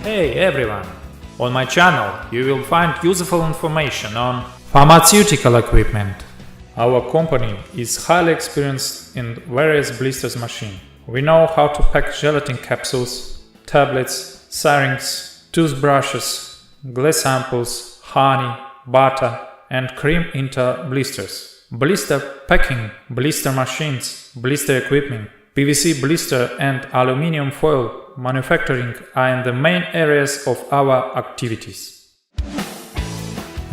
Hey everyone! On my channel you will find useful information on pharmaceutical equipment. Our company is highly experienced in various blisters machines. We know how to pack gelatin capsules, tablets, syringes, toothbrushes, glass ampoules, honey, butter and cream into blisters. Blister packing, blister machines, blister equipment, PVC blister and aluminum foil manufacturing are the main areas of our activities.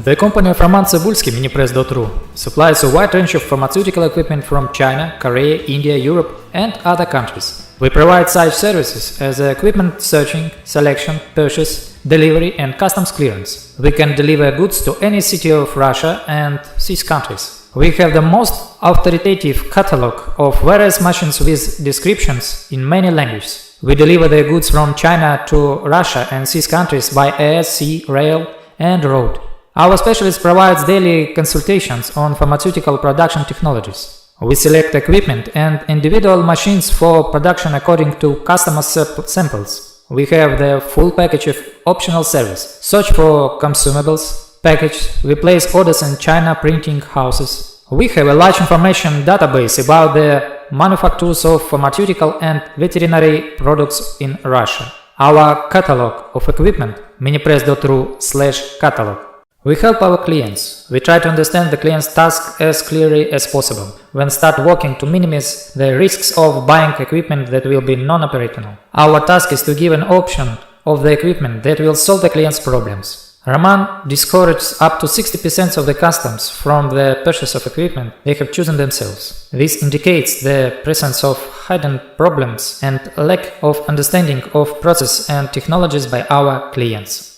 The company of RomanTsibulsky, Minipress.ru, supplies a wide range of pharmaceutical equipment from China, Korea, India, Europe and other countries. We provide such services as equipment searching, selection, purchase, delivery and customs clearance. We can deliver goods to any city of Russia and CIS countries. We have the most authoritative catalog of various machines with descriptions in many languages. We deliver the goods from China to Russia and CIS countries by air, sea, rail and road. Our specialist provides daily consultations on pharmaceutical production technologies. We select equipment and individual machines for production according to customer samples. We have the full package of optional service. Search for consumables, package, we place orders in China printing houses. We have a large information database about the manufacturers of pharmaceutical and veterinary products in Russia. Our catalog of equipment, minipress.ru/catalog. We help our clients. We try to understand the client's task as clearly as possible, then start working to minimize the risks of buying equipment that will be non-operational. Our task is to give an option of the equipment that will solve the client's problems. Roman discourages up to 60% of the customers from the purchase of equipment they have chosen themselves. This indicates the presence of hidden problems and lack of understanding of process and technologies by our clients.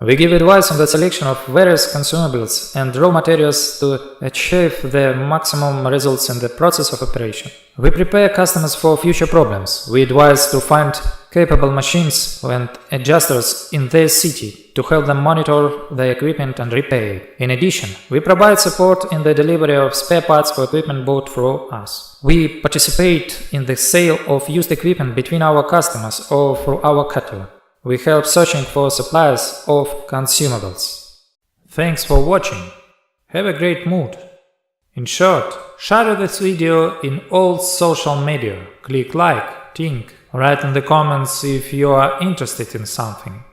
We give advice on the selection of various consumables and raw materials to achieve the maximum results in the process of operation. We prepare customers for future problems. We advise to find capable machines and adjusters in their city to help them monitor the equipment and repair it. In addition, we provide support in the delivery of spare parts for equipment bought through us. We participate in the sale of used equipment between our customers or through our catalog. We help searching for suppliers of consumables. Thanks for watching. Have a great mood. In short, share this video in all social media. Click like, think, write in the comments if you are interested in something.